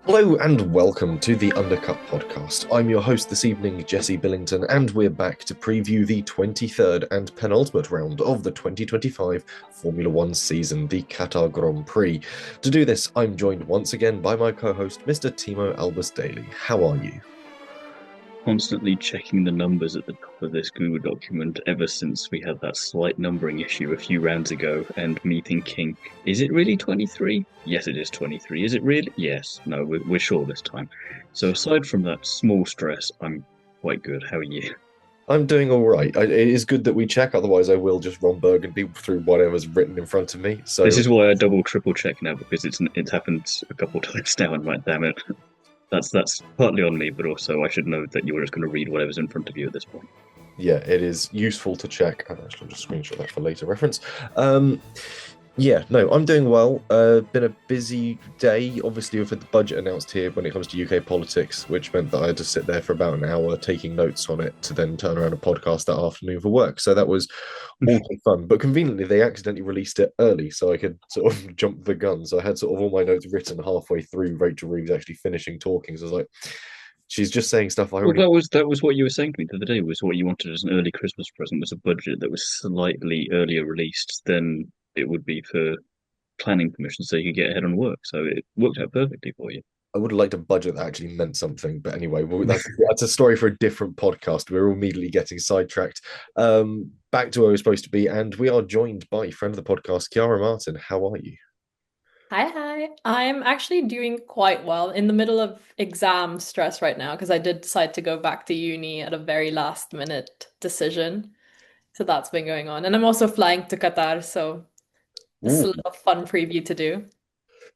Hello and welcome to the Undercut podcast. I'm your host this evening, Jesse Billington, and we're back to preview the 23rd and penultimate round of the 2025 Formula One season, the Qatar Grand Prix. To do this, I'm joined once again by my co-host, Mr. Thiemo Albus Daly. How are you? Constantly checking the numbers at the top of this Google document ever since we had that slight numbering issue a few rounds ago, and me thinking, is it really 23? Yes, it is 23. Is it really? Yes. No, we're sure this time. So aside from that small stress, I'm quite good. How are you? I'm doing all right. It is good that we check, otherwise I will just Ron Burgundy through whatever's written in front of me. This So is why I double triple check now because it's happened a couple of times now, and right, damn it. That's partly on me, but also I should know that you're just going to read whatever's in front of you at this point. yeah, it is useful to check. I'll actually just screenshot that for later reference. Um, Yeah, no, I'm doing well. Been a busy day. Obviously, we've had the budget announced here when it comes to UK politics, which meant that I had to sit there for about an hour taking notes on it to then turn around and podcast that afternoon for work. So that was all good fun. But conveniently, they accidentally released it early, so I could sort of jump the gun. So I had sort of all my notes written halfway through Rachel Reeves actually finishing talking. So I was like, she's just saying stuff I Well, already. that was what you were saying to me the other day. Was what you wanted as an early Christmas present was a budget that was slightly earlier released than it would be for planning permission, so you could get ahead on work. So it worked out perfectly for you. I would have liked a budget that actually meant something, but anyway, well, that's a story for a different podcast. We're immediately getting sidetracked. Back to where we're supposed to be, and we are joined by friend of the podcast, Chiara Martin. How are you? Hi. I'm actually doing quite well in the middle of exam stress right now because I did decide to go back to uni at a very last minute decision. So that's been going on. And I'm also flying to Qatar, so this is a Ooh, little fun preview to do.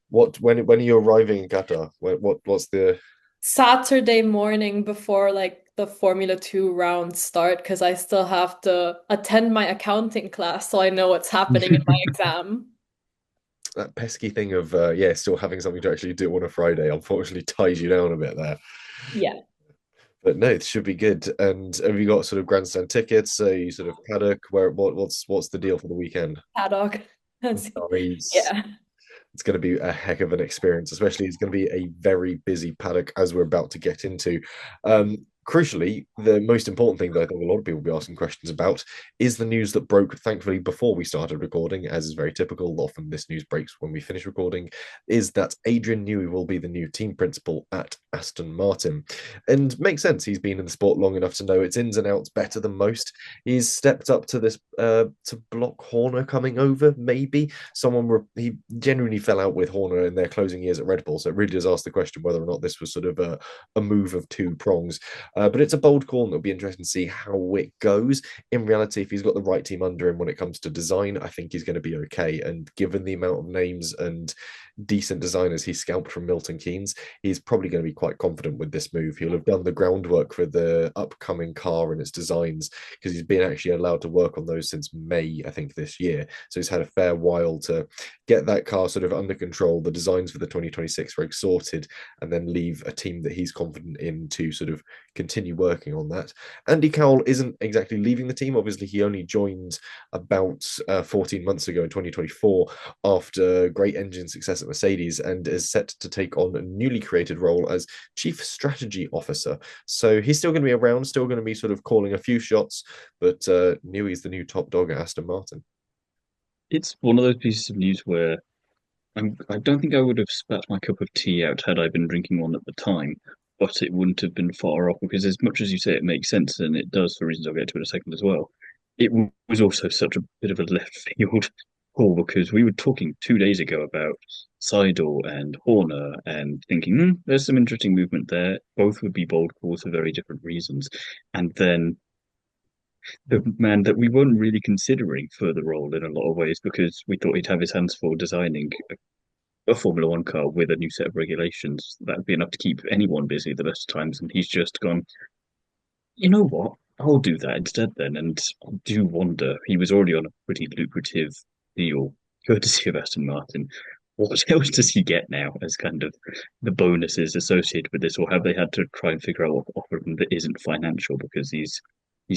when are you arriving in Qatar? What's the Saturday morning before like the Formula 2 rounds start because I still have to attend my accounting class so I know what's happening in my exam. that pesky thing of still having something to actually do on a Friday? Unfortunately, ties you down a bit there. Yeah, But no, it should be good. And have you got sort of grandstand tickets? You sort of paddock? What's the deal for the weekend? paddock. Nice. Yeah. It's going to be a heck of an experience, especially it's going to be a very busy paddock as we're about to get into. Crucially, the most important thing that I think a lot of people will be asking questions about is the news that broke, thankfully, before we started recording, as is very typical. Often this news breaks when we finish recording, is that Adrian Newey will be the new team principal at Aston Martin. And makes sense. He's been in the sport long enough to know its ins and outs better than most. He's stepped up to this to block Horner coming over, maybe. He genuinely fell out with Horner in their closing years at Red Bull. So it really does ask the question whether or not this was sort of a move of two prongs. But it's a bold call, and it'll be interesting to see how it goes. In reality, if he's got the right team under him when it comes to design, I think he's going to be okay. And given the amount of names and decent designers he scalped from Milton Keynes, he's probably going to be quite confident with this move. He'll have done the groundwork for the upcoming car and its designs because he's been actually allowed to work on those since May, I think, this year. So he's had a fair while to get that car sort of under control, the designs for the 2026 rig sorted, and then leave a team that he's confident in to sort of continue working on that. Andy Cowell isn't exactly leaving the team. Obviously, he only joined about 14 months ago in 2024 after great engine success at Mercedes and is set to take on a newly created role as Chief Strategy Officer. So he's still going to be around, still going to be sort of calling a few shots, but Newey's the new top dog at Aston Martin. It's one of those pieces of news where I don't think I would have spat my cup of tea out had I been drinking one at the time, but it wouldn't have been far off because, as much as you say, it makes sense and it does for reasons I'll get to in a second as well. It was also such a bit of a left field call because we were talking 2 days ago about Seidel and Horner and thinking, there's some interesting movement there. Both would be bold calls for very different reasons. And then the man that we weren't really considering for the role in a lot of ways because we thought he'd have his hands full designing a Formula One car with a new set of regulations. That'd be enough to keep anyone busy the best of times. And he's just gone, you know what? I'll do that instead then. And I do wonder, he was already on a pretty lucrative deal, courtesy of Aston Martin. What else does he get now as kind of the bonuses associated with this, or have they had to try and figure out what to offer him that isn't financial because he's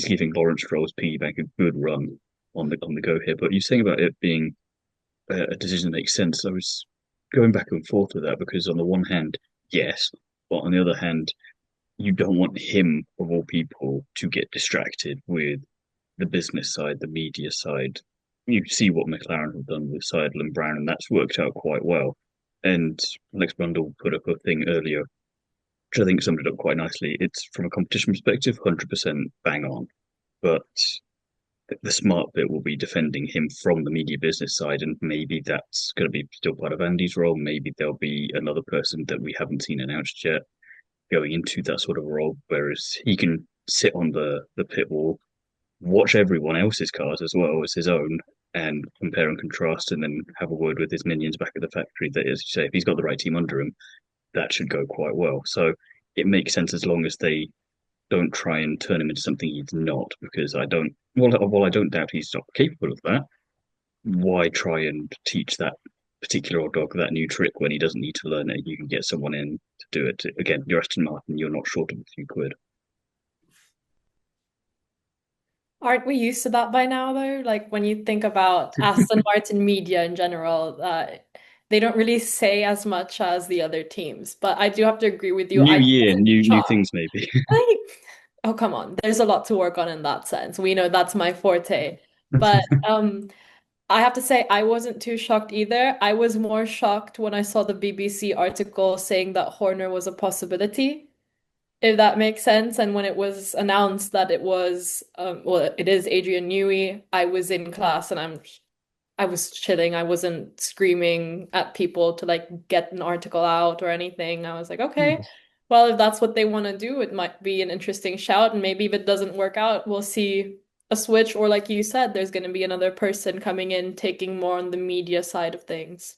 giving Lawrence Stroll's piggy bank a good run on the go here. But you're saying about it being a decision that makes sense. I was going back and forth with that because on the one hand, yes. But on the other hand, you don't want him, of all people, to get distracted with the business side, the media side. You see what McLaren have done with Seidel and Brown, and that's worked out quite well. And Alex Brundle put up a thing earlier, which I think summed it up quite nicely. It's from a competition perspective, 100% bang on. But the smart bit will be defending him from the media business side, and maybe that's going to be still part of Andy's role. Maybe there'll be another person that we haven't seen announced yet going into that sort of role, whereas he can sit on the pit wall, watch everyone else's cars as well as his own, and compare and contrast, and then have a word with his minions back at the factory. That is, you say, if he's got the right team under him, that should go quite well. So it makes sense as long as they don't try and turn him into something he's not, because I don't. Well, I don't doubt he's not capable of that. Why try and teach that particular old dog that new trick when he doesn't need to learn it? You can get someone in to do it. Again, you're Aston Martin. You're not short of a few quid. Aren't we used to that by now, though? Like when you think about Aston Martin media in general, they don't really say as much as the other teams. But I do have to agree with you. New I year, wasn't new shocked. things maybe. Like, oh, come on. There's a lot to work on in that sense. We know that's my forte. But I have to say, I wasn't too shocked either. I was more shocked when I saw the BBC article saying that Horner was a possibility, if that makes sense. And when it was announced that it was, well, it is Adrian Newey, I was in class and I was chilling. I wasn't screaming at people to like get an article out or anything. I was like, okay, well, if that's what they want to do, it might be an interesting shout. And maybe if it doesn't work out, we'll see a switch, or like you said, there's going to be another person coming in, taking more on the media side of things.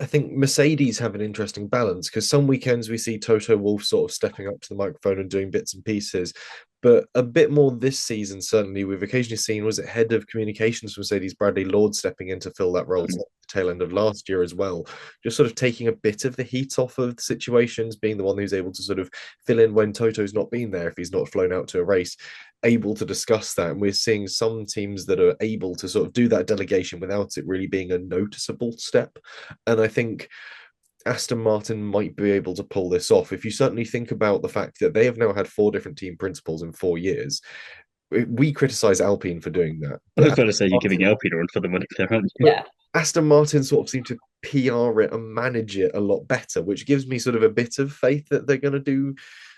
I think Mercedes have an interesting balance because some weekends we see Toto Wolff sort of stepping up to the microphone and doing bits and pieces, but a bit more this season, certainly, we've occasionally seen, was it head of communications for Mercedes, Bradley Lord, stepping in to fill that role at the tail end of last year as well, just sort of taking a bit of the heat off of the situations, being the one who's able to sort of fill in when Toto's not been there if he's not flown out to a race, able to discuss that. And we're seeing some teams that are able to sort of do that delegation without it really being a noticeable step. And I think Aston Martin might be able to pull this off. If you certainly think about the fact that they have now had 4 different team principals in 4 years, we criticize Alpine for doing that. I was about to say you're giving Alpine a run for the money there, aren't you? Yeah. Aston Martin sort of seem to PR it and manage it a lot better, which gives me sort of a bit of faith that they're going to do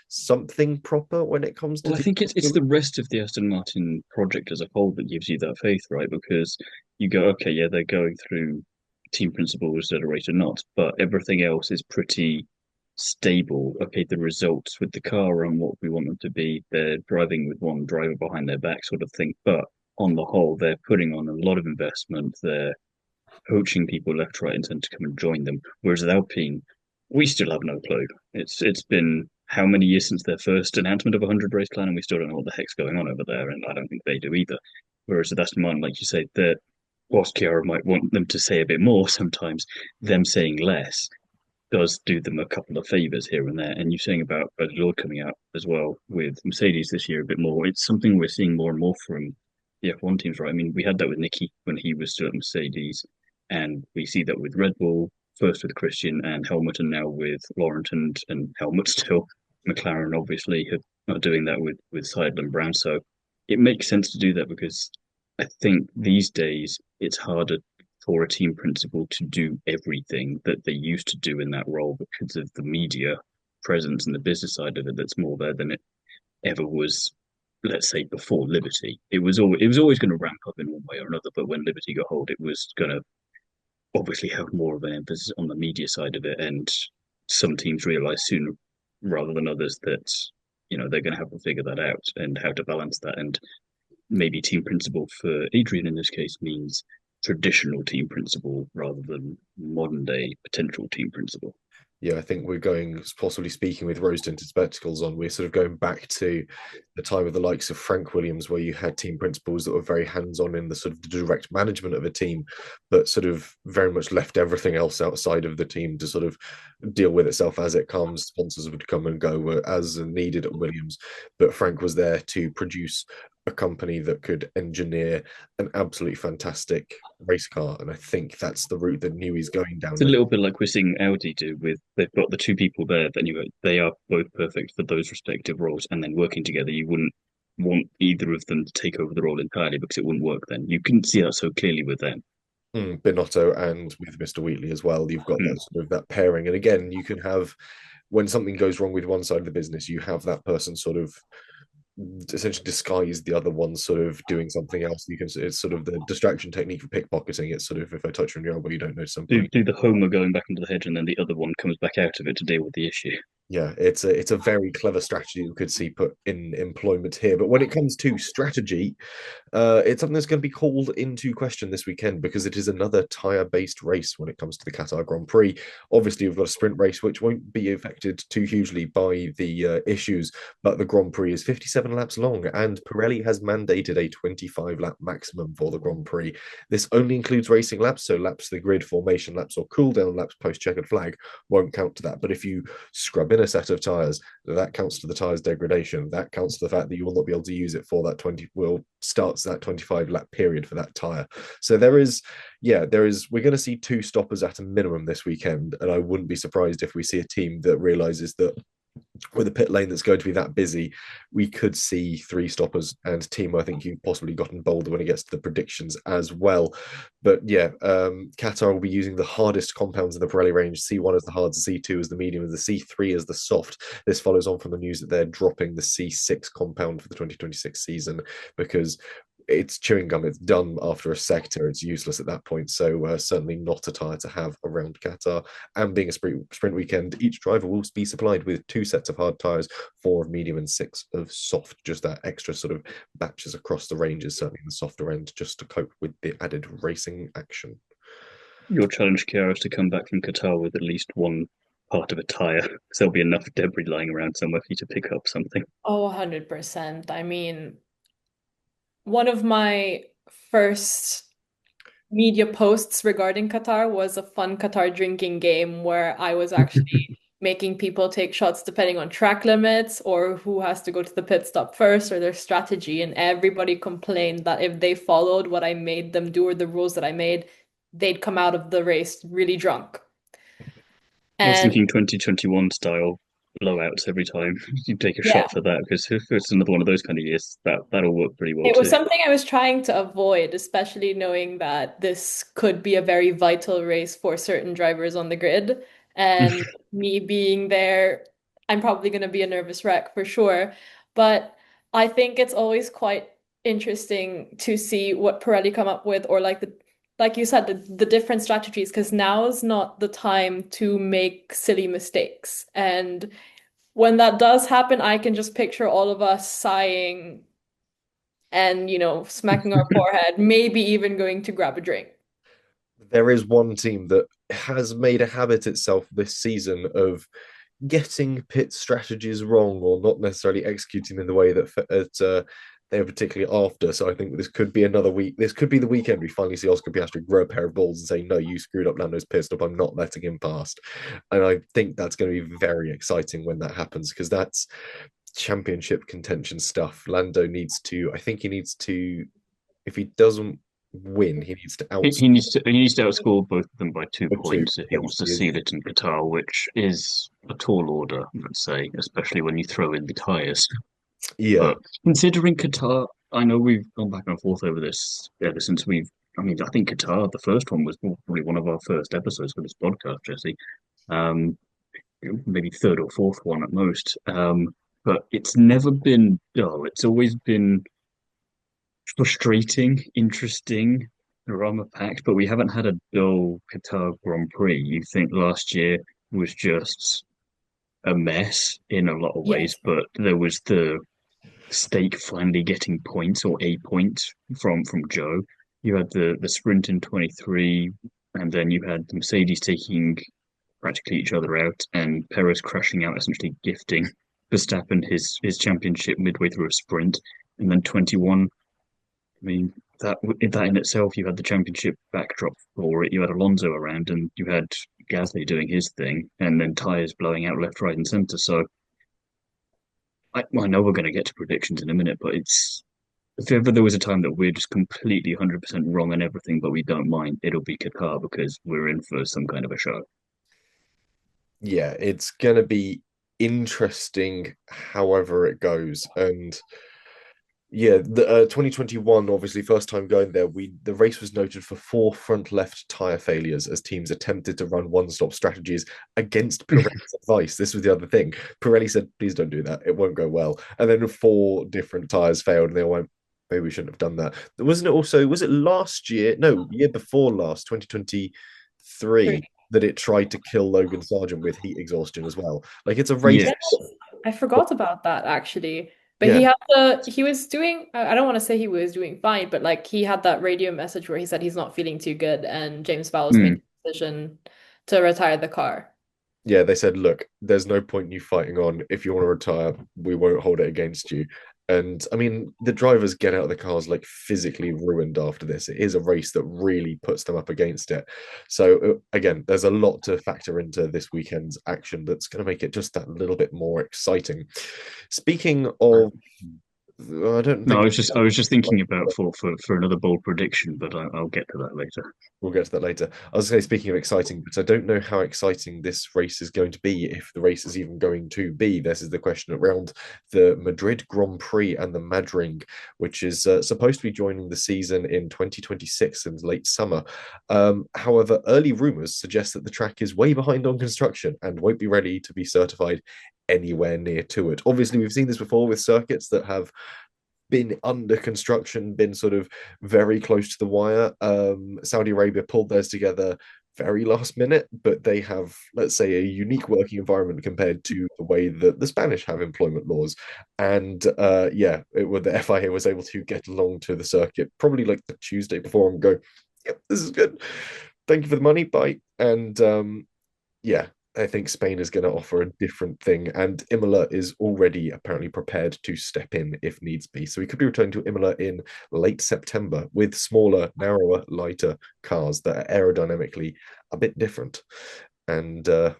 something proper when it comes to. Well, I think it's the rest of the Aston Martin project as a whole that gives you that faith, right? Because you go, okay, yeah, they're going through team principals at a rate or not, but everything else is pretty stable. Okay, the results with the car are on what we want them to be. They're driving with one driver behind their back, sort of thing. But on the whole, they're putting on a lot of investment. They're poaching people left, right, and centre to come and join them. Whereas at Alpine, we still have no clue. It's been how many years since their first announcement of a 100 race plan, and we still don't know what the heck's going on over there, and I don't think they do either. Whereas at Aston Martin, like you say, that whilst Chiara might want them to say a bit more sometimes, them saying less does do them a couple of favours here and there. And you're saying about Lord coming out as well with Mercedes this year a bit more. It's something we're seeing more and more from the F1 teams, right? I mean, we had that with Nicky when he was still at Mercedes, and we see that with Red Bull, first with Christian and Helmut, and now with Laurent and Helmut still. McLaren obviously are doing that with Seidel and Brown. So it makes sense to do that because I think these days it's harder for a team principal to do everything that they used to do in that role because of the media presence and the business side of it that's more there than it ever was, let's say, before Liberty. It was always going to ramp up in one way or another, but when Liberty got hold, it was going to obviously have more of an emphasis on the media side of it. And some teams realize sooner rather than others that, they're going to have to figure that out and how to balance that. And maybe team principal for Adrian in this case means traditional team principal rather than modern day potential team principal. Yeah, I think we're going, possibly speaking with rose-tinted spectacles on, we're sort of going back to the time of the likes of Frank Williams, where you had team principals that were very hands-on in the sort of the direct management of a team, but sort of very much left everything else outside of the team to sort of deal with itself as it comes. Sponsors would come and go as needed at Williams, but Frank was there to produce a company that could engineer an absolutely fantastic race car. And I think that's the route that Newey's going It's down. a little bit like we're seeing Audi do with they've got the two people there, then they are both perfect for those respective roles, and then working together, you wouldn't want either of them to take over the role entirely because it wouldn't work then. You can see that so clearly with them. Binotto and with Mr. Wheatley as well. You've got Mm. that sort of that pairing. And again, you can have when something goes wrong with one side of the business, you have that person sort of essentially disguise the other one sort of doing something else. You can it's sort of the distraction technique for pickpocketing. It's sort of if I touch you on your elbow, you don't know something. Do the homer going back into the hedge and then the other one comes back out of it to deal with the issue. Yeah, it's a very clever strategy you could see put in employment here. But when it comes to strategy, it's something that's going to be called into question this weekend because it is another tyre-based race when it comes to the Qatar Grand Prix. Obviously, we've got a sprint race which won't be affected too hugely by the issues, but the Grand Prix is 57 laps long, and Pirelli has mandated a 25-lap maximum for the Grand Prix. This only includes racing laps, so laps to the grid, formation laps, or cool-down laps post-checkered flag won't count to that. But if you scrub in a set of tyres, that counts to the tyres degradation. That counts to the fact that you will not be able to use it for that 20 will starts that 25 lap period for that tyre. So we're going to see two stoppers at a minimum this weekend, and I wouldn't be surprised if we see a team that realizes that with a pit lane that's going to be that busy, we could see three stoppers. And Thiemo, I think you've possibly gotten bolder when it gets to the predictions as well. But yeah, Qatar will be using the hardest compounds in the Pirelli range. C1 as the hard, C2 as the medium, and the C3 as the soft. This follows on from the news that they're dropping the C6 compound for the 2026 season because it's chewing gum. It's done after a sector. It's useless at that point. So certainly not a tyre to have around Qatar. And being a sprint weekend, each driver will be supplied with two sets of hard tyres, four of medium and six of soft. Just that extra sort of batches across the ranges, certainly in the softer end, just to cope with the added racing action. Your challenge, Chiara, is to come back from Qatar with at least one part of a tyre, because there'll be enough debris lying around somewhere for you to pick up something. Oh, 100%. I mean, one of my first media posts regarding Qatar was a fun Qatar drinking game where I was actually making people take shots depending on track limits or who has to go to the pit stop first or their strategy. And everybody complained that if they followed what I made them do or the rules that I made, they'd come out of the race really drunk. I was And thinking 2021 style blowouts every time you take a yeah, shot for that, because if it's another one of those kind of years, that'll work pretty well it was too. something I was trying to avoid, especially knowing that this could be a very vital race for certain drivers on the grid. And me being there, I'm probably going to be a nervous wreck for sure. But I think it's always quite interesting to see what Pirelli come up with, or like you said, the different strategies, because now is not the time to make silly mistakes. And when that does happen, I can just picture all of us sighing and, smacking our forehead, maybe even going to grab a drink. There is one team that has made a habit itself this season of getting pit strategies wrong or not necessarily executing in the way that they're particularly after. So I think this could be another week. This could be the weekend we finally see Oscar Piastri grow a pair of balls and say, "No, you screwed up Lando's pit stop. I'm not letting him past." And I think that's going to be very exciting when that happens because that's championship contention stuff. Lando needs to. I think he needs to. If he doesn't win, he needs to outscore He needs to outscore both of them by two the two. points if he wants to Obviously, seal it in Qatar, which is a tall order, let's say, especially when you throw in the tyres. yeah, But considering Qatar, I know we've gone back and forth over this ever since we've. I mean, I think Qatar, the first one was probably one of our first episodes for this podcast, Jesse. Um, Maybe third or fourth one at most. But it's never been dull. It's always been frustrating, interesting, drama packed, but we haven't had a dull Qatar Grand Prix. You think last year was just a mess in a lot of ways, Yes. but there was the stake finally getting points or a point from Joe. You had the sprint in 23, and then you had Mercedes taking practically each other out, and Perez crashing out, essentially gifting Verstappen his championship midway through a sprint, and then 21. I mean, that in itself, you had the championship backdrop for it. You had Alonso around, and you had Gasly doing his thing, and then Tyres blowing out left, right, and centre. So I know we're going to get to predictions in a minute, but if ever there was a time that we're just completely 100% wrong on everything, but we don't mind, it'll be Qatar because we're in for some kind of a show. Yeah, it's gonna be interesting however it goes. And yeah, the 2021, obviously first time going there, the race was noted for four front left tire failures as teams attempted to run one-stop strategies against Pirelli's advice. This was the other thing. Pirelli said, please don't do that. It won't go well. And then four different tires failed and they went, maybe we shouldn't have done that. Wasn't it also, was it last year? No, year before last, 2023, that it tried to kill Logan Sargent with heat exhaustion as well. Like it's a race. Yes. I forgot about that actually. But Yeah. he was doing, I don't want to say he was doing fine, but like he had that radio message where he said he's not feeling too good and James Vowles made Mm. the decision to retire the car. Yeah, they said, look, there's no point in you fighting on. If you want to retire, we won't hold it against you. And I mean, the drivers get out of the cars like physically ruined after this. It is a race that really puts them up against it. So, again, there's a lot to factor into this weekend's action that's going to make it just that little bit more exciting. Speaking of, I don't No, think I was just thinking about for another bold prediction, but I'll get to that later. we'll get to that later. I was going to say, speaking of exciting, but I don't know how exciting this race is going to be, if the race is even going to be. This is the question around the Madrid Grand Prix and the Madring, which is supposed to be joining the season in 2026 in late summer. However, early rumors suggest that the track is way behind on construction and won't be ready to be certified anywhere near to it. Obviously, we've seen this before with circuits that have been under construction, been sort of very close to the wire. Saudi Arabia pulled theirs together very last minute, but they have, let's say, a unique working environment compared to the way that the Spanish have employment laws. And yeah, the FIA was able to get along to the circuit probably like the Tuesday before and go, yep, this is good. Thank you for the money. Bye. And yeah, I think Spain is going to offer a different thing, and Imola is already apparently prepared to step in if needs be. So we could be returning to Imola in late September with smaller, narrower, lighter cars that are aerodynamically a bit different. And I'm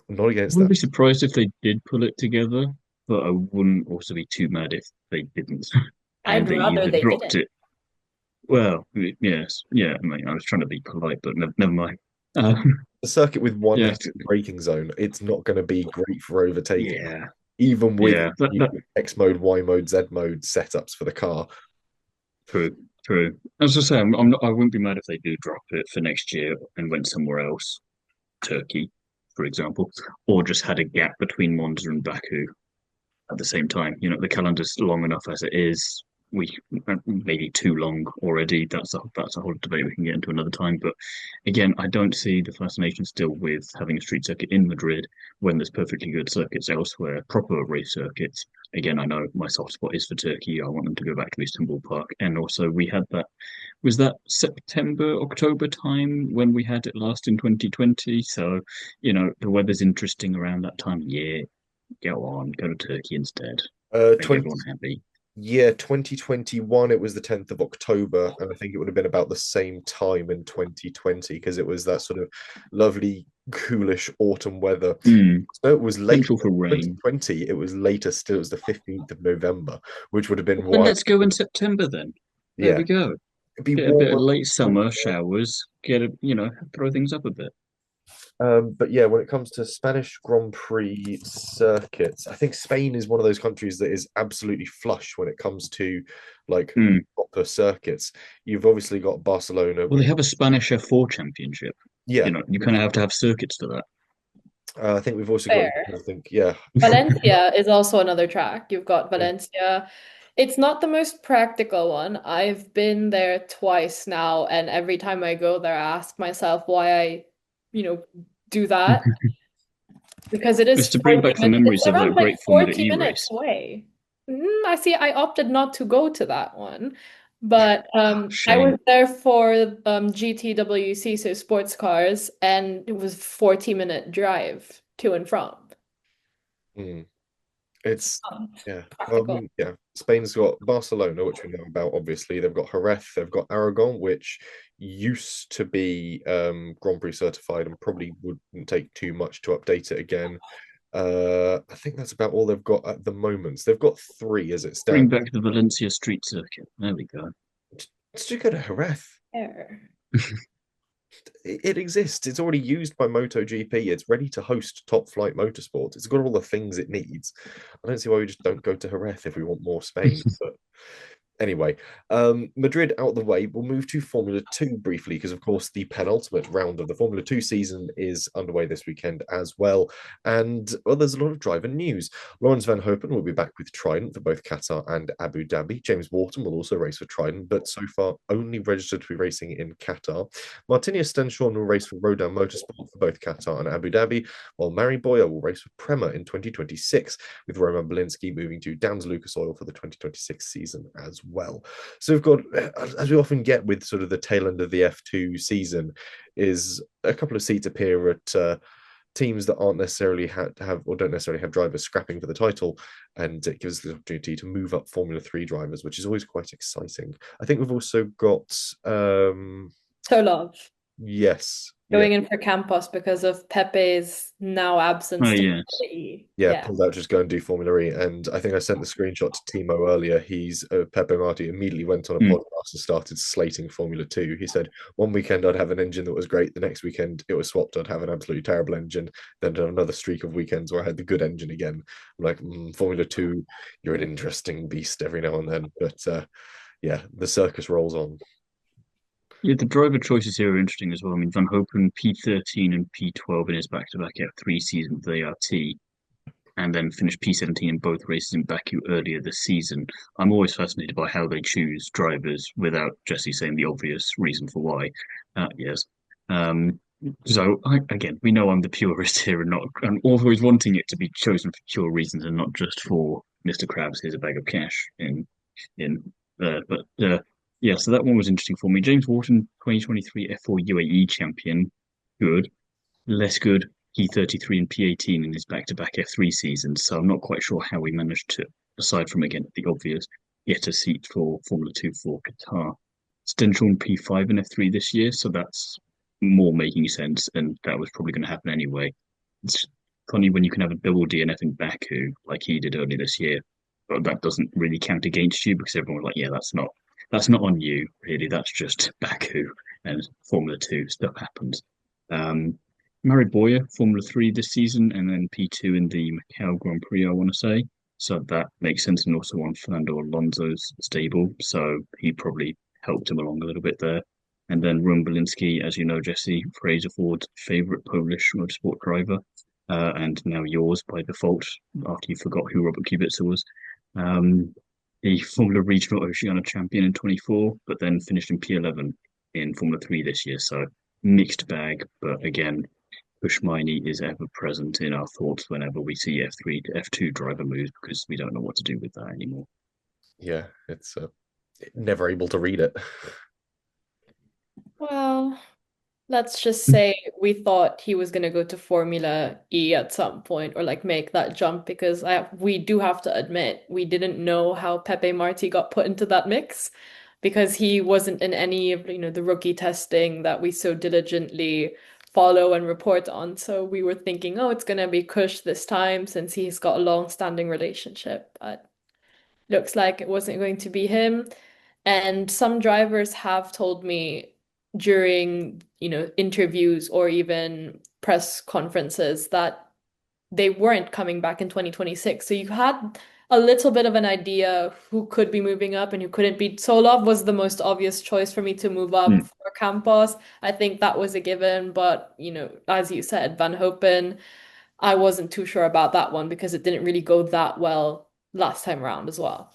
not I against wouldn't that. be surprised if they did pull it together, but I wouldn't also be too mad if they didn't and I'd they rather either they dropped didn't. it. Yes, yeah. I mean, I was trying to be polite, but never mind. The circuit with one Yeah, braking zone, it's not going to be great for overtaking, yeah, even with yeah. That X mode, Y mode, Z mode setups for the car. true, true. As I say, I wouldn't be mad if they do drop it for next year and went somewhere else, Turkey, for example, or just had a gap between Monza and Baku at the same time. You know, the calendar's long enough as it is. We maybe too long already. That's a whole debate we can get into another time. But again, I don't see the fascination still with having a street circuit in Madrid when there's perfectly good circuits elsewhere, proper race circuits. Again, I know my soft spot is for Turkey. I want them to go back to Istanbul Park. And also, we had that, was that September, October time when we had it last in 2020. So, you know, the weather's interesting around that time of year. Go on, go to Turkey instead. Make 20, everyone happy. yeah, 2021, it was the 10th of October, and I think it would have been about the same time in 2020 because it was that sort of lovely, coolish autumn weather. Mm, So it was late potential for rain. 2020, it was later still, it was the 15th of November, which would have been Then why, let's go in September then. There yeah, we go. it'd be Get a bit of warmer. late summer showers. Throw things up a bit. But yeah, when it comes to Spanish Grand Prix circuits, I think Spain is one of those countries that is absolutely flush when it comes to like Mm. proper circuits. You've obviously got Barcelona, Well, which they have a Spanish F4 championship. yeah, You know, you which kind of have to have circuits for that. I think we've also got, I Fair. think, yeah, Valencia is also another track. You've got Valencia. It's not the most practical one. I've been there twice now, and every time I go there, I ask myself why I, do that. Because it It's is to bring 40 back the minutes. It's memories of that around like great Formula 40 E minutes race. away. I see. I opted not to go to that one. But I was Shame. there for GTWC, so sports cars, and it was 40-minute drive to and from. mm, it's yeah. Well, I Practical. mean, yeah. Spain's got Barcelona, which we know about. Obviously, they've got Jerez, they've got Aragon, which used to be Grand Prix certified, and probably wouldn't take too much to update it again. I think that's about all they've got at the moment. So they've got three as it Bring stands. back the Valencia street circuit. There we go. Let's just go to Jerez. There. It exists. It's already used by MotoGP. It's ready to host top flight motorsports. It's got all the things it needs. I don't see why we just don't go to Jerez if we want more Spain. But anyway, Madrid out the way. We'll move to Formula 2 briefly because, of course, the penultimate round of the Formula 2 season is underway this weekend as well. And, well, there's a lot of driver news. Lawrence Van Hopen will be back with Trident for both Qatar and Abu Dhabi. James Wharton will also race for Trident, but so far only registered to be racing in Qatar. Martinius Stenshorn will race for Rodin Motorsport for both Qatar and Abu Dhabi, while Mary Boyer will race for Prema in 2026, with Roman Belinsky moving to Downs Lucas Oil for the 2026 season as well. So we've got, as we often get with sort of the tail end of the F2 season, is a couple of seats appear at teams that aren't necessarily have or don't necessarily have drivers scrapping for the title, and it gives us the opportunity to move up Formula 3 drivers, which is always quite exciting. I think we've also got Tolov yes, going in for Campos because of Pepe's now absence Oh, to yes. Formula E. yeah, Yeah. pulled out, just go and do Formula E. And I think I sent the screenshot to Thiemo earlier. He's Pepe Marti immediately went on a Mm. podcast and started slating Formula 2. He said one weekend I'd have an engine that was great, the next weekend it was swapped, I'd have an absolutely terrible engine, then another streak of weekends where I had the good engine again. I'm like, Formula 2, you're an interesting beast every now and then. But yeah, the circus rolls on. Yeah, the driver choices here are interesting as well. I mean, Van Hopen P13 and P12 in his back-to-back F3 season with ART, and then finished P17 in both races in Baku earlier this season. I'm always fascinated by how they choose drivers without Jesse saying the obvious reason for why. Yes. So again, we know I'm the purist here and not and always wanting it to be chosen for pure reasons and not just for Mr. Krabs, here's a bag of cash but yeah, so that one was interesting for me. James Wharton, 2023 F4 UAE champion, good. Less good, P33 and P18 in his back-to-back F3 seasons. So I'm not quite sure how we managed to, aside from again the obvious, get a seat for Formula 2 for Qatar. Stenshorn P5 in F3 this year, so that's more making sense, and that was probably going to happen anyway. It's funny when you can have a double DNF in Baku like he did earlier this year, but that doesn't really count against you because everyone was like, yeah, that's not on you, really. That's just Baku and Formula 2 stuff happens. Mary Boyer, Formula 3 this season, and then P2 in the Macau Grand Prix, I want to say. So that makes sense, and also on Fernando Alonso's stable. So he probably helped him along a little bit there. And then Rum Belinsky, as you know, Jesse, Fraser Ford's favourite Polish motorsport driver, and now yours by default after you forgot who Robert Kubica was. The Formula Regional Oceania champion in 24, but then finished in P11 in Formula 3 this year. So mixed bag, but again, Bushmini is ever present in our thoughts whenever we see F3 to F2 driver moves because we don't know what to do with that anymore. Yeah, it's never able to read it. Well, let's just say we thought he was going to go to Formula E at some point or like make that jump because we do have to admit we didn't know how Pepe Marti got put into that mix because he wasn't in any of the rookie testing that we so diligently follow and report on. So we were thinking, oh, it's going to be Kush this time since he's got a long-standing relationship, but looks like it wasn't going to be him. And some drivers have told me during, interviews or even press conferences that they weren't coming back in 2026. So you had a little bit of an idea who could be moving up and who couldn't be. Solov was the most obvious choice for me to move up for Campos. I think that was a given, but as you said, Van Hopen, I wasn't too sure about that one because it didn't really go that well last time around as well.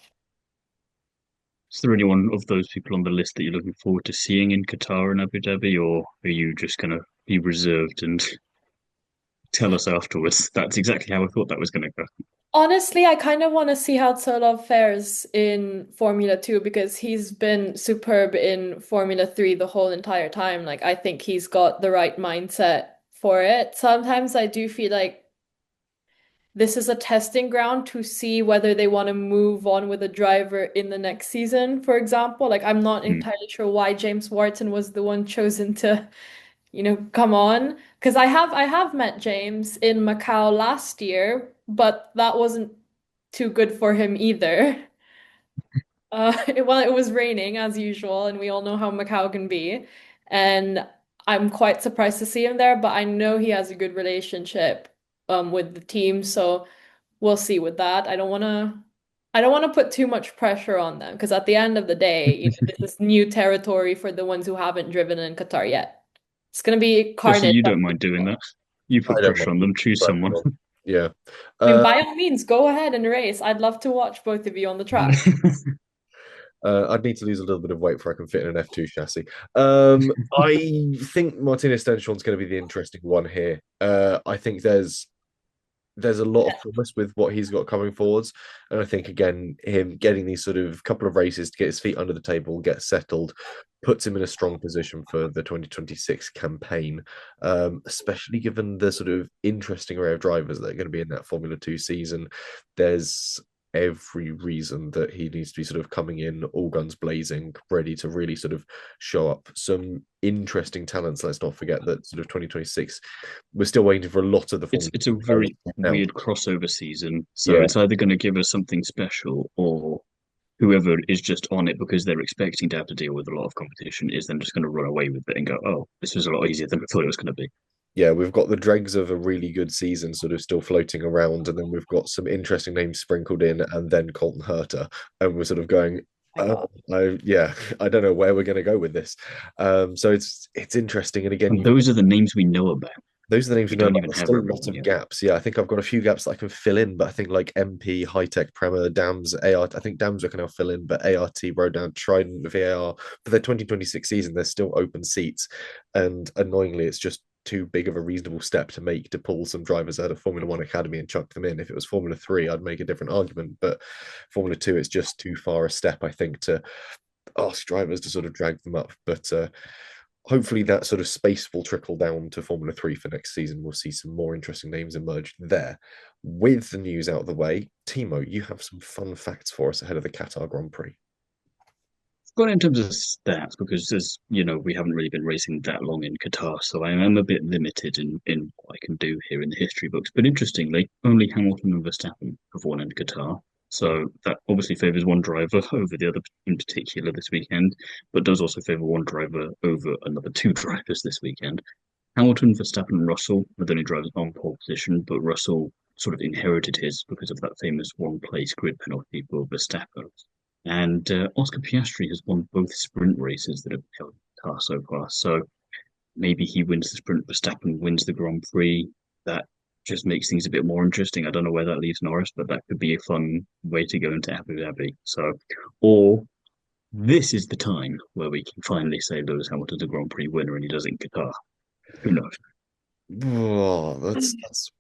Is there anyone of those people on the list that you're looking forward to seeing in Qatar and Abu Dhabi, or are you just going to be reserved and tell us afterwards? That's exactly how I thought that was going to go. Honestly, I kind of want to see how Tsolov fares in Formula 2 because he's been superb in Formula 3 the whole entire time. Like, I think he's got the right mindset for it. Sometimes I do feel like this is a testing ground to see whether they want to move on with a driver in the next season, for example. Like, I'm not entirely sure why James Wharton was the one chosen to come on. Because I have met James in Macau last year, but that wasn't too good for him either. Well, it was raining as usual, and we all know how Macau can be. And I'm quite surprised to see him there, but I know he has a good relationship with the team, so we'll see with that. I don't want to put too much pressure on them because at the end of the day, this is new territory for the ones who haven't driven in Qatar yet. It's gonna be Jesse, carnage. you don't mind doing that. You I put don't pressure on mind them. Choose pressure someone. on. Yeah. I mean, Uh, by all means, go ahead and race. I'd love to watch both of you on the track. I'd need to lose a little bit of weight before I can fit in an F2 chassis. I think Martinez Stenshall's going to be the interesting one here. I think there's a lot of promise with what he's got coming forwards. And I think, again, him getting these sort of couple of races to get his feet under the table, get settled, puts him in a strong position for the 2026 campaign, especially given the sort of interesting array of drivers that are going to be in that Formula 2 season. There's every reason that he needs to be sort of coming in all guns blazing, ready to really sort of show up some interesting talents. Let's not forget that sort of 2026, we're still waiting for a lot of the It's Formula it's a 2 drivers very to come out. weird crossover season. So Yeah, it's either going to give us something special or whoever is just on it because they're expecting to have to deal with a lot of competition is then just going to run away with it and go, oh, this was a lot easier than I thought it was going to be. yeah, we've got the dregs of a really good season sort of still floating around, and then we've got some interesting names sprinkled in, and then Colton Herter, and we're sort of going, My God. yeah, I don't know where we're going to go with this. So it's interesting, and again, And those are the names we know about. those are the names We we know don't about. even There's have still a lot everyone of yet. gaps. Yeah, I think I've got a few gaps that I can fill in, but I think like MP, High Tech, Prema, Dams, AR. I think Dams I can now fill in, but ART, Rodan, Trident, VAR for the 2026 season, there's still open seats, and annoyingly, it's just too big of a reasonable step to make to pull some drivers out of Formula One Academy and chuck them in. If it was Formula Three, I'd make a different argument, but Formula Two, it's just too far a step, I think, to ask drivers to sort of drag them up. But hopefully that sort of space will trickle down to Formula 3 for next season. We'll see some more interesting names emerge there. With the news out of the way, Thiemo, you have some fun facts for us ahead of the Qatar Grand Prix. Got in terms of stats because as you know, we haven't really been racing that long in Qatar, so I am a bit limited in what I can do here in the history books. But interestingly, only Hamilton and Verstappen have won in Qatar. So that obviously favours one driver over the other in particular this weekend, but does also favour one driver over another two drivers this weekend. Hamilton, Verstappen, and Russell are the only drivers on pole position, but Russell sort of inherited his because of that famous one place grid penalty for Verstappen. And Oscar Piastri has won both sprint races that have held car so far. So maybe he wins the sprint, Verstappen wins the Grand Prix. That just makes things a bit more interesting. I don't know where that leaves Norris, but that could be a fun way to go into Abu Dhabi. So, or this is the time where we can finally say Lewis Hamilton's a Grand Prix winner and he does it in Qatar. Who knows? Oh, that's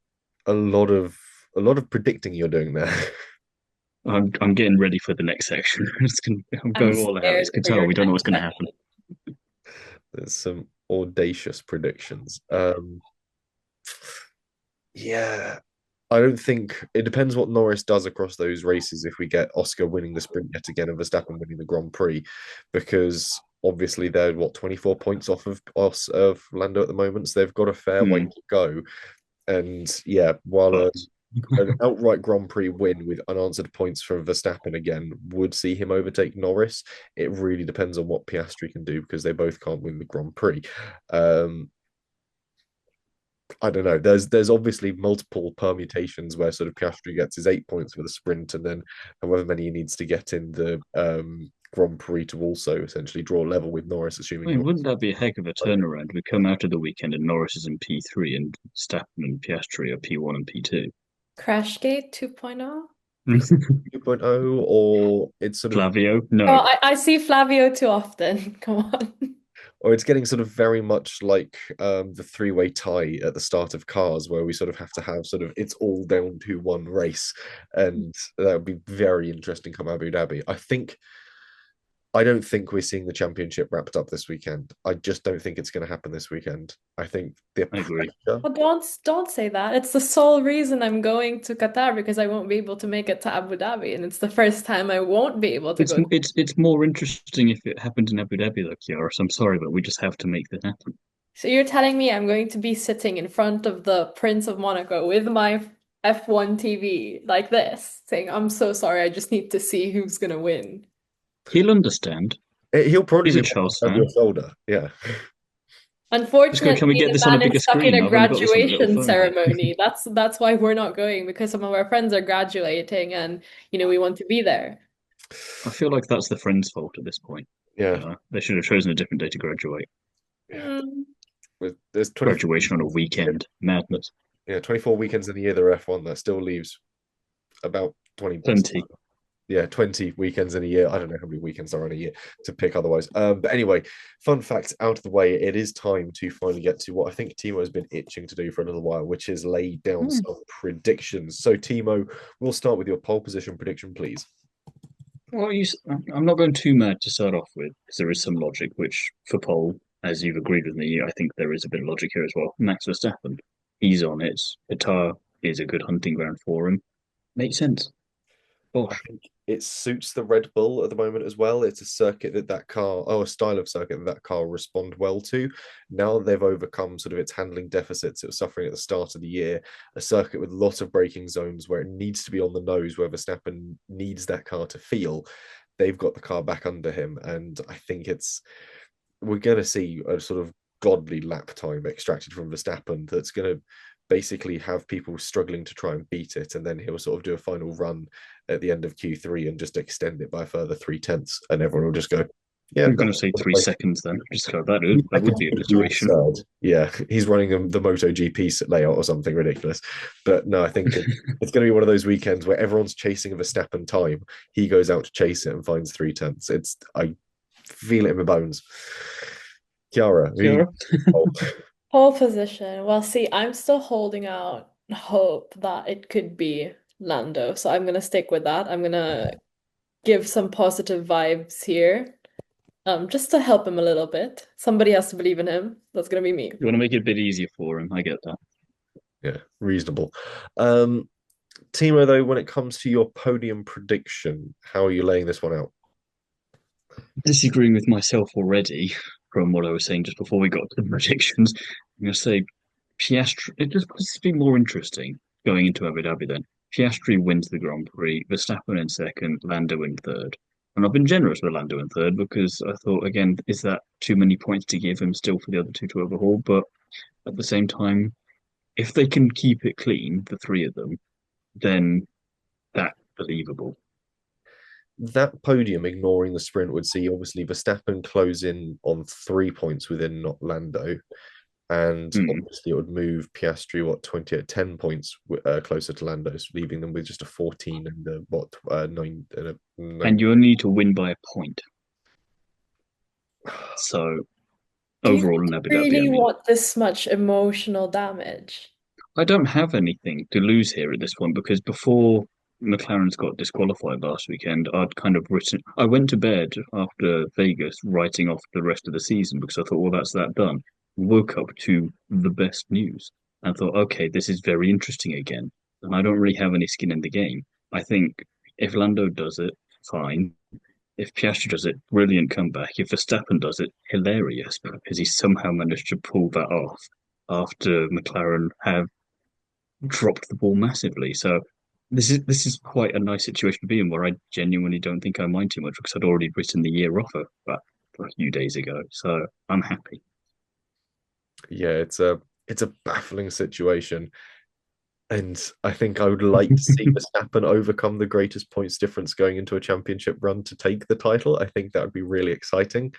a lot of predicting you're doing there. I'm getting ready for the next section. I'm I'm going all out. scared It's for your Qatar. We don't know what's next going to happen. section. There's some audacious predictions. Yeah, I don't think it depends what Norris does across those races if we get Oscar winning the sprint yet again and Verstappen winning the Grand Prix, because obviously they're 24 points off of us of Lando at the moment, so they've got a fair way Hmm. to go. And yeah, while But an outright Grand Prix win with unanswered points from Verstappen again would see him overtake Norris, it really depends on what Piastri can do because they both can't win the Grand Prix. Um, I don't know. There's obviously multiple permutations where sort of Piastri gets his 8 points for the sprint, and then however many he needs to get in the Grand Prix to also essentially draw level with Norris, I assuming mean, Norris. wouldn't that be a heck of a turnaround? We come out of the weekend and Norris is in P3 and Stappen and Piastri are P1 and P2. Crashgate 2.0? 2.0, or it's sort of, Flavio? Oh, No. I see Flavio too often. Come on. or it's getting sort of very much like the three-way tie at the start of cars, where we sort of have to have sort of it's all down to one race, and that would be very interesting come Abu Dhabi. I don't think we're seeing the championship wrapped up this weekend. I just don't think it's going to happen this weekend. I think the I agree. pressure. Well, don't say that. It's the sole reason I'm going to Qatar because I won't be able to make it to Abu Dhabi, and it's the first time I won't be able to It's go. it's more interesting if it happened in Abu Dhabi, though, Kiara. So I'm sorry, but we just have to make that happen. So you're telling me I'm going to be sitting in front of the Prince of Monaco with my F1 TV like this, saying, I'm so sorry, I just need to see who's gonna win. He'll understand. He'll probably He's be a watching Charles over your fan. shoulder. Yeah. Just go, Unfortunately, can we get the this on a man bigger is stuck in screen? a I've only got this on a little graduation phone here. ceremony. That's why we're not going because some of our friends are graduating and we want to be there. I feel like that's the friend's fault at this point. Yeah. They should have chosen a different day to graduate. Yeah. Hmm. There's 24 Graduation on a weekend. Madness. 24 weekends in the year, they're F1. That still leaves about 20. Plenty. Yeah, 20 weekends in a year. I don't know how many weekends there are in a year to pick otherwise. But anyway, fun facts out of the way. It is time to finally get to what I think Timo has been itching to do for a little while, which is lay down Hmm. some predictions. So, Timo, we'll start with your pole position prediction, please. Well, I'm not going too mad to start off with, because there is some logic, which for pole, as you've agreed with me, I think there is a bit of logic here as well. Max Verstappen, he's on it. Qatar is a good hunting ground for him. Makes sense. I Bosh. think it suits the Red Bull at the moment as well. It's a circuit that car, a style of circuit that car respond well to. Now they've overcome sort of its handling deficits it was suffering at the start of the year. A circuit with lots of braking zones where it needs to be on the nose, where Verstappen needs that car to feel. They've got the car back under him, and I think we're going to see a sort of godly lap time extracted from Verstappen that's going to basically have people struggling to try and beat it, and then he'll sort of do a final run at the end of Q3 and just extend it by a further 3/10, and everyone will just go, "Yeah, I'm going to that's say 3 seconds then. Just go, I that would think be it would be alliteration. absurd." Yeah, he's running the MotoGP layout or something ridiculous. But no, I think it's going to be one of those weekends where everyone's chasing a Verstappen time. He goes out to chase it and finds 3/10. I feel it in my bones. Chiara, Sure. oh, Pole position. Well, see, I'm still holding out hope that it could be Lando. So I'm gonna stick with that. I'm gonna give some positive vibes here. Just to help him a little bit. Somebody has to believe in him. That's gonna be me. You want to make it a bit easier for him. I get that. yeah, reasonable. Um, Timo, though, when it comes to your podium prediction, how are you laying this one out? Disagreeing with myself already from what I was saying just before we got to the predictions. I'm going to say Piastri. It just puts it to be more interesting going into Abu Dhabi then. Piastri wins the Grand Prix, Verstappen in second, Lando in third. And I've been generous with Lando in third because I thought, again, is that too many points to give him still for the other two to overhaul? But at the same time, if they can keep it clean, the three of them, then that's believable. That podium, ignoring the sprint, would see obviously Verstappen close in on 3 points within not Lando, and Hmm. obviously it would move Piastri 20 at 10 points closer to Lando's, leaving them with just a 14 and nine and a And nine. you only need to win by a point. So Do you overall in Abu Dhabi, I really mean, want this much emotional damage? I don't have anything to lose here at this point because before McLaren's got disqualified last weekend, I went to bed after Vegas writing off the rest of the season because I thought, well, that's that done. Woke up to the best news and thought, okay, this is very interesting again. And I don't really have any skin in the game. I think if Lando does it, fine. If Piastri does it, brilliant comeback. If Verstappen does it, hilarious because he somehow managed to pull that off after McLaren have dropped the ball massively. So this is quite a nice situation to be in where I genuinely don't think I mind too much because I'd already written the year off a few days ago. So I'm happy. Yeah, it's a baffling situation, and I think I would like to see Verstappen overcome the greatest points difference going into a championship run to take the title. I think that would be really exciting.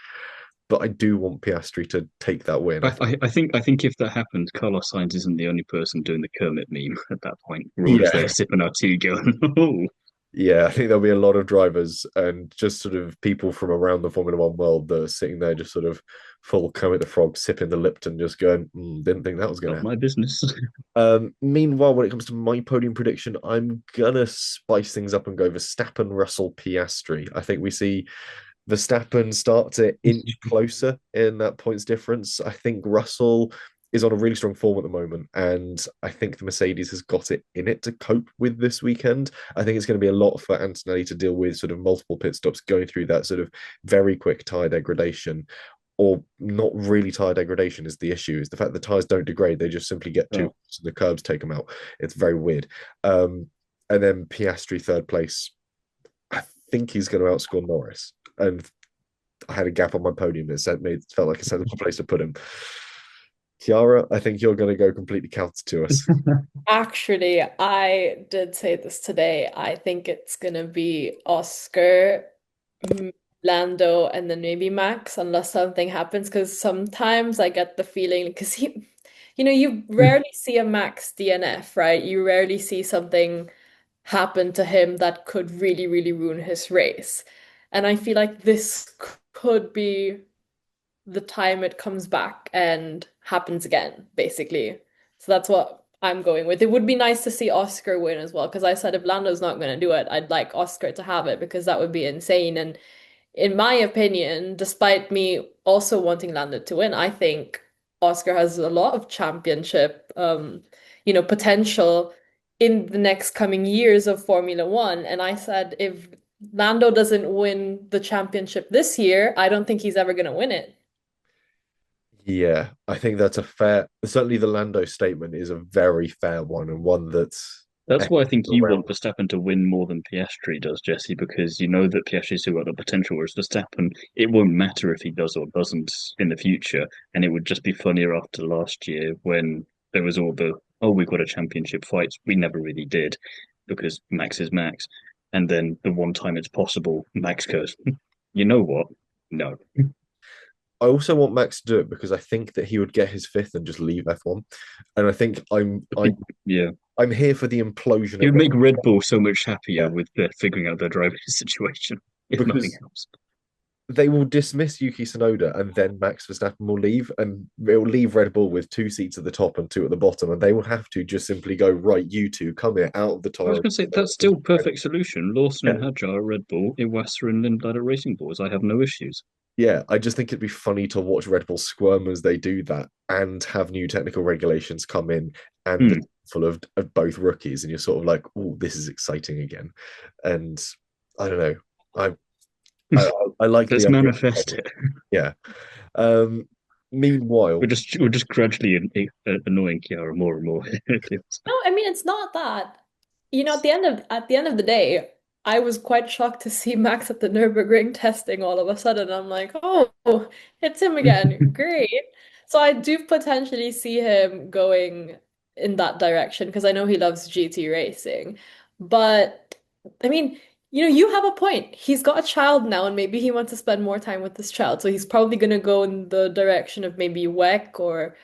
But I do want Piastri to take that win. I think if that happens, Carlos Sainz isn't the only person doing the Kermit meme at that point. We're all just Yeah, there sipping our tea, going, "Oh, yeah, I think there'll be a lot of drivers and just sort of people from around the Formula One world that are sitting there just sort of full Kermit the Frog, sipping the Lipton, just going, didn't think that was going to not happen. my business." Meanwhile, when it comes to my podium prediction, I'm gonna spice things up and go Verstappen, Russell, Piastri. I think we see Verstappen start to inch closer in that points difference. I think Russell is on a really strong form at the moment, and I think the Mercedes has got it in it to cope with this weekend. I think it's going to be a lot for Antonelli to deal with, sort of multiple pit stops, going through that sort of very quick tire degradation. or not really tire degradation is the issue. Is the fact the tires don't degrade; they just simply get too Oh, hot, so the curbs take them out. It's very weird. And then Piastri third place. I think he's going to outscore Norris, and I had a gap on my podium. It felt like a sensible place to put him. Chiara, I think you're going to go completely counter to us. Actually, I did say this today. I think it's gonna be Oscar, Lando, and then maybe Max, unless something happens. Because sometimes I get the feeling, because you rarely see a Max DNF, right? You rarely see something happen to him that could really, really ruin his race. And I feel like this could be the time it comes back and happens again, basically. So that's what I'm going with. It would be nice to see Oscar win as well, because I said if Lando's not going to do it, I'd like Oscar to have it because that would be insane. And in my opinion, despite me also wanting Lando to win, I think Oscar has a lot of championship, potential in the next coming years of Formula One. And I said if Lando doesn't win the championship this year, I don't think he's ever going to win it. Yeah, I think that's a fair. Certainly, the Lando statement is a very fair one and one that's that's why I think echoed you around. want Verstappen to win more than Piastri does, Jesse, because you know that Piastri's still got the potential, whereas Verstappen, it won't matter if he does or doesn't in the future, and it would just be funnier after last year when there was all the oh we've got a championship fights. We never really did because Max is Max, and then the one time it's possible, Max goes, you know what? No. I also want Max to do it because I think that he would get his fifth and just leave F1. And I think Yeah. I'm here for the implosion It of would make Red Bull so much happier yeah, with figuring out their driving situation, if nothing because else. they will dismiss Yuki Tsunoda and then Max Verstappen will leave and it will leave Red Bull with two seats at the top and two at the bottom. And they will have to just simply go, right, you two come here out of the I was tire. going to say that's still perfect solution. Lawson Yeah. and Hadjar at Red Bull, Iwasa and Lindblad at Racing Bulls. I have no issues. Yeah, I just think it'd be funny to watch Red Bull squirm as they do that and have new technical regulations come in and Hmm. full of both rookies, and you're sort of like, oh, this is exciting again. And I don't know, I I, I like the Let's idea. manifest it. Yeah. Um. We're Meanwhile, just gradually annoying Chiara more and more. No, I mean it's not that. At the end of the day, I was quite shocked to see Max at the Nürburgring testing all of a sudden. I'm like, oh, it's him again. Great. So I do potentially see him going in that direction because I know he loves GT racing. But I mean, you have a point. He's got a child now, and maybe he wants to spend more time with this child. So he's probably gonna go in the direction of maybe WEC or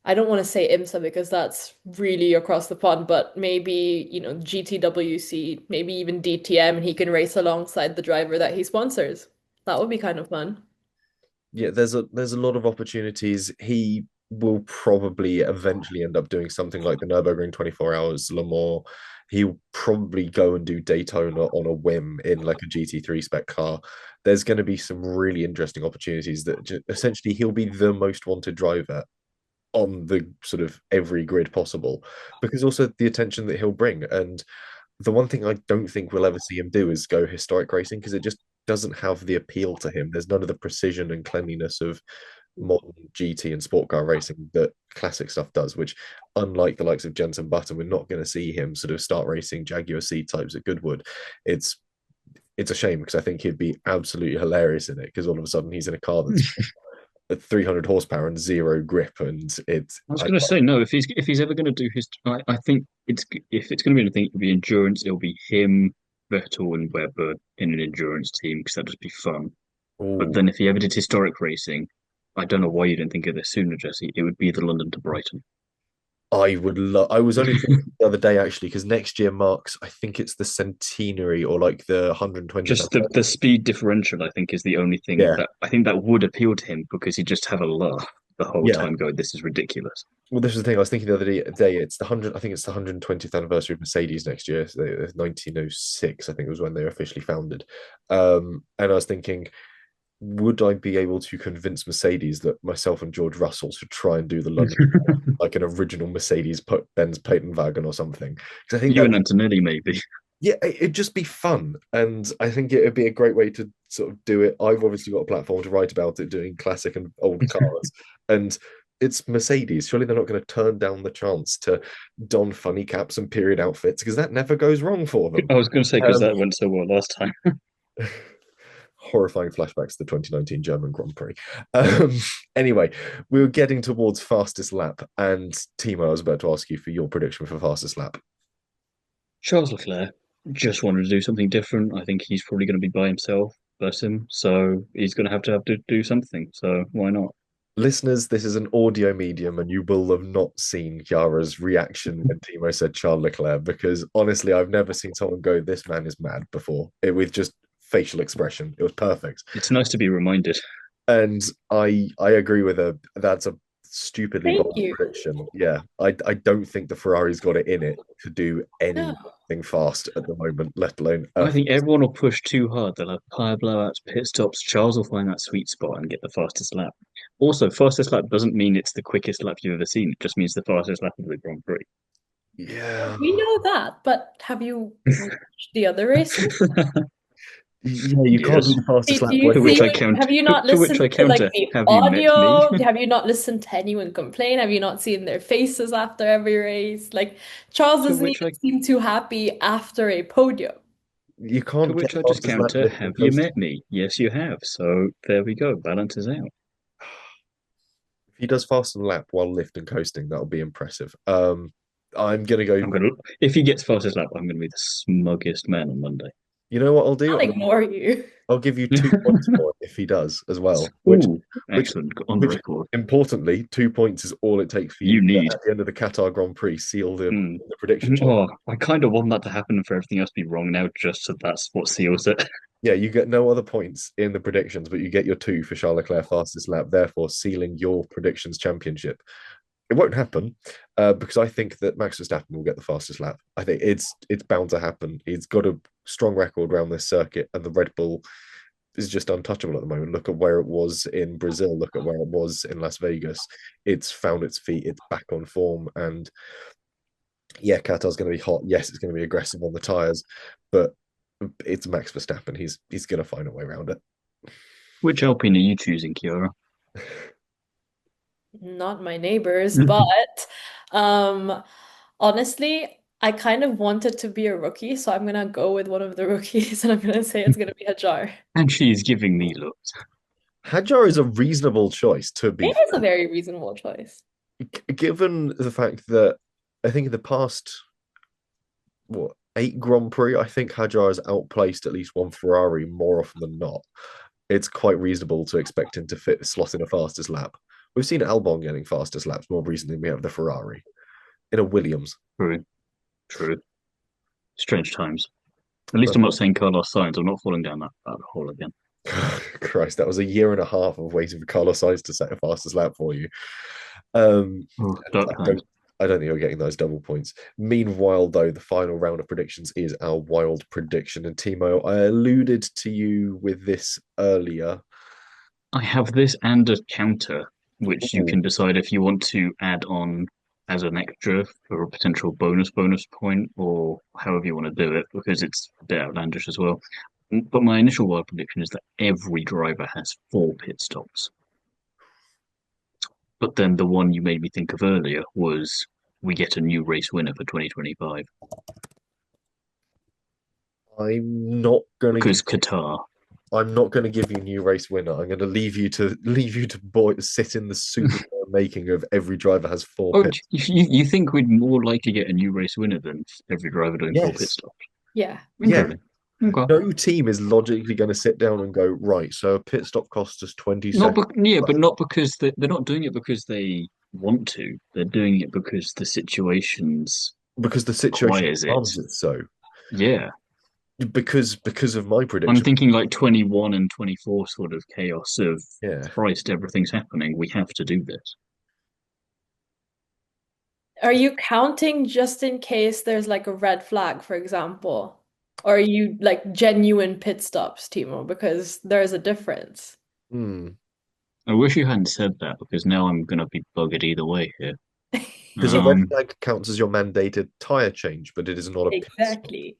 I don't want to say IMSA because that's really across the pond, but maybe, GTWC, maybe even DTM, and he can race alongside the driver that he sponsors. That would be kind of fun. yeah, there's a lot of opportunities. He will probably eventually end up doing something like the Nürburgring 24 Hours Le Mans. He'll probably go and do Daytona on a whim in like a GT3 spec car. There's going to be some really interesting opportunities that essentially he'll be the most wanted driver on the sort of every grid possible because also the attention that he'll bring. And the one thing I don't think we'll ever see him do is go historic racing because it just doesn't have the appeal to him. There's none of the precision and cleanliness of modern GT and sport car racing that classic stuff does, which unlike the likes of Jenson Button, we're not going to see him sort of start racing Jaguar C types at Goodwood. It's it's a shame because I think he'd be absolutely hilarious in it because all of a sudden he's in a car that's at 300 horsepower and zero grip and it's I was going to say no. If he's ever going to do his, I think if it's going to be anything, it'll be endurance. It'll be him, Vettel, and Webber in an endurance team because that'd just be fun. But oh then if he ever did historic racing, I don't know why you didn't think of this sooner, Jesse. It would be the London to Brighton. I would love. I was only thinking the other day actually because next year marks. I think it's the centenary or like the 120th. Just the speed differential, I think, is the only thing Yeah, that I think that would appeal to him because he'd just have a laugh the whole yeah. time going, "This is ridiculous." Well, this is the thing. I was thinking the other day. It's the 100. I think it's the 120th anniversary of Mercedes next year. So 1906. I think it was when they were officially founded. And I was thinking, would I be able to convince Mercedes that myself and George Russell should try and do the London like an original Mercedes Benz Patenwagen or something? Because I think You that and Antonelli, maybe. Yeah, it'd just be fun, and I think it'd be a great way to sort of do it. I've obviously got a platform to write about it, doing classic and old cars, and it's Mercedes. Surely they're not going to turn down the chance to don funny caps and period outfits because that never goes wrong for them. I was going to say because Um, that went so well last time. Horrifying flashbacks to the 2019 German Grand Prix. Um, anyway, we were getting towards fastest lap, and Timo, I was about to ask you for your prediction for fastest lap. Charles Leclerc just wanted to do something different. I think he's probably going to be by himself, bless him. So he's going to have to do something. So why not? Listeners, this is an audio medium, and you will have not seen Chiara's reaction when Timo said Charles Leclerc, because honestly, I've never seen someone go, "This man is mad," before. With just facial expression. It was perfect. It's nice to be reminded. And I agree with her. That's a stupidly Thank bold you. prediction. Yeah, I don't think the Ferrari's got it in it to do No. anything fast at the moment, let alone I think everyone will push too hard. They'll have tire blowouts, pit stops. Charles will find that sweet spot and get the fastest lap. Also, fastest lap doesn't mean it's the quickest lap you've ever seen. It just means the fastest lap of the Grand Prix. yeah. We know that, but have you watched the other races? Yeah, you can't do Yes. the fastest Do lap you when To which see? I count. Have you not To which listened I to like counter. the Have you met me? audio? Have you not listened to anyone complain? Have you not seen their faces after every race? Like Charles To doesn't which even I seem too happy after a podium. you to can't get which I just fastest lap counter. lifting Have you coasting. met me? Yes, you have. So there we go. Balances out. If he does fastest lap while lifting coasting, that'll be impressive. I'm gonna go. I'm gonna. If he gets fastest lap, I'm gonna be the smuggest man on Monday. You know what I'll do? I'll ignore you. I'll give you 2 points for it if he does as well. Ooh, Which, excellent. On the which record. importantly, 2 points is all it takes for you You to, need. at the end of the Qatar Grand Prix, seal Mm. the prediction championship. Oh, I kind of want that to happen and for everything else to be wrong now, just so that's what seals it. Yeah, you get no other points in the predictions, but you get your two for Charles Leclerc fastest lap, therefore sealing your predictions championship. It won't happen because I think that Max Verstappen will get the fastest lap. I think it's bound to happen. He's got a strong record around this circuit, and the Red Bull is just untouchable at the moment. Look at where it was in Brazil. Look at where it was in Las Vegas. It's found its feet. It's back on form, and yeah, Qatar's going to be hot. Yes, it's going to be aggressive on the tires, but it's Max Verstappen. He's going to find a way around it. Which Alpine are you choosing, Kiara? Not my neighbors, but um honestly, I kind of wanted to be a rookie, so I'm gonna go with one of the rookies and I'm gonna say it's gonna be Hajar. And she's giving me looks. Hadjar is a reasonable choice, to It be is a fair, very reasonable choice. given the fact that I think in the past, what, 8 Grand Prix, I think Hadjar has outplaced at least one Ferrari more often than not. It's quite reasonable to expect him to fit slot in a fastest lap. We've seen Albon getting fastest laps more recently than we have the Ferrari in a Williams. True, true. Strange times. At least I'm not saying Carlos Sainz. I'm not falling down that hole again. Christ, that was a year and a half of waiting for Carlos Sainz to set a fastest lap for you. Um, Oh, dark I times. don't, I don't think you're getting those double points. Meanwhile, though, the final round of predictions is our wild prediction. And Timo, I alluded to you with this earlier. I have this and a counter, which you Ooh, can decide if you want to add on as an extra for a potential bonus point, or however you want to do it, because it's a bit outlandish as well. But my initial wild prediction is that every driver has 4 pit stops. But then the one you made me think of earlier was we get a new race winner for 2025 I'm not gonna give because Qatar. I'm not gonna give you new race winner. I'm gonna leave you to sit in the super making of every driver has four Oh, pits. you think we'd more likely get a new race winner than every driver doing 4 pit Yes. stops? Yeah. Yeah. Interesting. Okay. No team is logically going to sit down and go, right, so a pit stop costs us 20 Not, seconds. yeah, but not because they're not doing it because they want to. They're doing it because the situations Because the situation requires it. demands it so. Yeah, Because of my I'm prediction. thinking like 21 and 24 sort of chaos of Yeah. Christ, everything's happening. We have to do this. Are you counting just in case there's like a red flag, for example? Or are you like genuine pit stops, Timo? Because there's a difference. Hmm. I wish you hadn't said that because now I'm gonna be buggered either way here. Because a red Um, flag counts as your mandated tyre change, but it is not a pit stop. Exactly.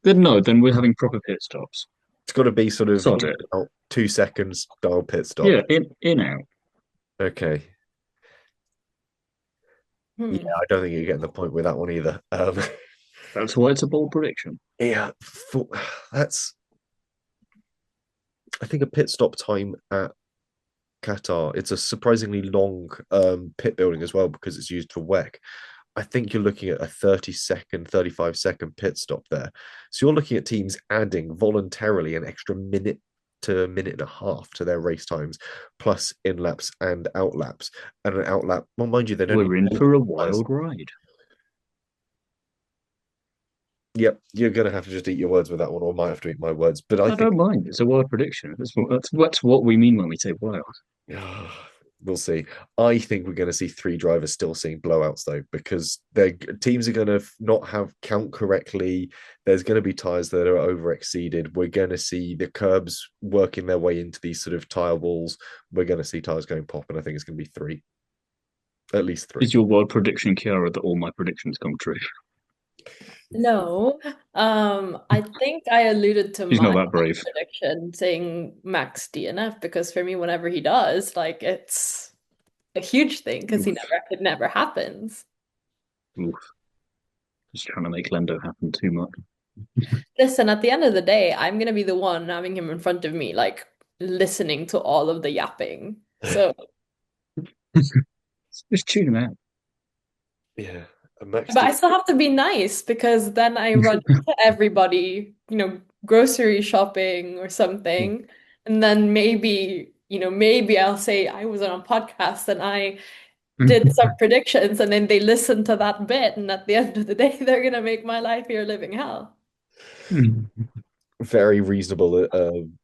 Then we're having proper pit stops. It's got to be sort of Sod it. about 2 seconds style pit stop. Yeah, in out. Okay. Yeah, Hmm. I don't think you're getting the point with that one either. That's why it's a bold prediction. Yeah, that's. I think a pit stop time at Qatar. It's a surprisingly long pit building as well because it's used for WEC. I think you're looking at a 30-second, 35-second pit stop there. So you're looking at teams adding voluntarily an extra minute to a minute and a half to their race times, plus in laps and out laps. And an out lap, well, mind you, they don't. We're in for a wild ride. Yep, you're going to have to just eat your words with that one, or I might have to eat my words. But I I think don't mind. It's a wild prediction. That's what we mean when we say wild. we'll see. I think we're going to see 3 drivers still seeing blowouts though, because their teams are going to not have count correctly. There's going to be tires that are over exceeded. We're going to see the curbs working their way into these sort of tire walls. We're going to see tires going pop, and I think it's going to be 3, at least 3. Is your wild prediction, Chiara, that all my predictions come true? No, I think I alluded to She's not my that brave. prediction saying Max DNF because for me, whenever he does, like it's a huge thing because it never happens. Oof. Just trying to make Lendo happen too much. Listen, at the end of the day, I'm gonna be the one having him in front of me, like listening to all of the yapping. So, Just tune him out. Yeah. Max but I still have to be nice because then I run into everybody, grocery shopping or something, and then maybe I'll say I was on a podcast and I did some predictions, and then they listen to that bit, and at the end of the day, they're gonna make my life here living hell. very reasonable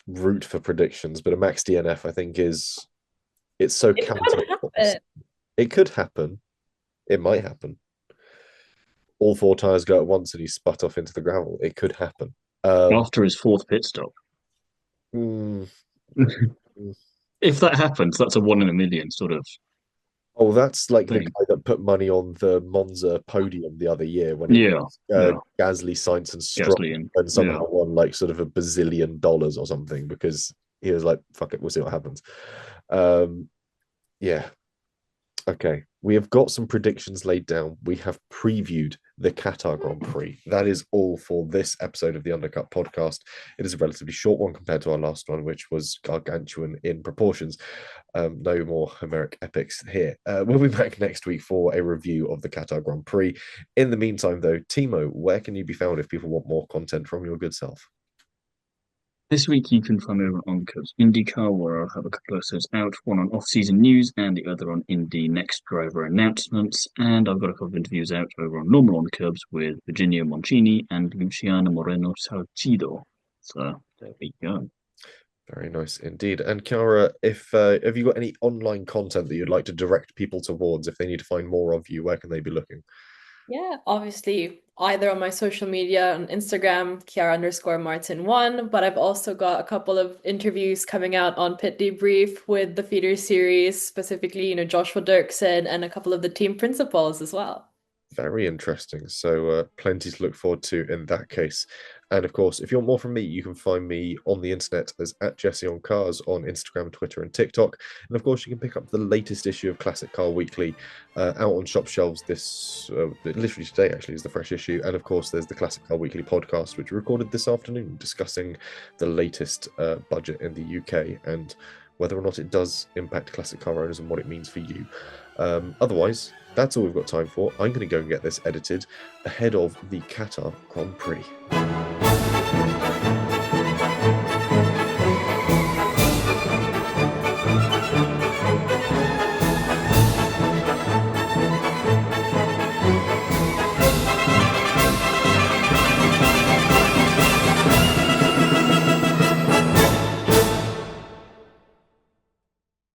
route for predictions, but a Max DNF, I think, it's so It counter. could happen. It could happen. It might happen. All 4 tires go at once and he spat off into the gravel. It could happen. After his 4th pit stop. mm, If that happens, that's a 1 in a million sort of. Oh, that's like the thing. guy that put money on the Monza podium the other year when Yeah, Gasly, Sainz, and Stroll, Gasly and somehow won like sort of $1 billion or something because he was like, "Fuck it, we'll see what happens." Yeah. Okay, we have got some predictions laid down. We have previewed the Qatar Grand Prix. That is all for this episode of the Undercut podcast. It is a relatively short one compared to our last one, which was gargantuan in proportions. No more Homeric epics here. We'll be back next week for a review of the Qatar Grand Prix. In the meantime, though, Thiemo, where can you be found if people want more content from your good self? This week you can find me over on Cubs IndyCar, where I'll have a couple of episodes out, one on off-season news and the other on Indy next driver announcements. And I've got a couple of interviews out over on Normal on the Cubs with Virginia Moncini and Luciana Moreno Salcido. So there we go. Very nice indeed. And Chiara, if have you got any online content that you'd like to direct people towards if they need to find more of you, where can they be looking? Yeah, obviously either on my social media on Instagram, Chiara_Martin1, but I've also got a couple of interviews coming out on Pit Debrief with the feeder series, specifically, Joshua Dirksen and a couple of the team principals as well. Very interesting. So plenty to look forward to in that case. And of course, if you want more from me, you can find me on the internet as @JesseOnCars on Instagram, Twitter, and TikTok. And of course, you can pick up the latest issue of Classic Car Weekly out on shop shelves literally today, actually, is the fresh issue. And of course, there's the Classic Car Weekly podcast, which we recorded this afternoon, discussing the latest budget in the UK and whether or not it does impact classic car owners and what it means for you. Otherwise, that's all we've got time for. I'm going to go and get this edited ahead of the Qatar Grand Prix.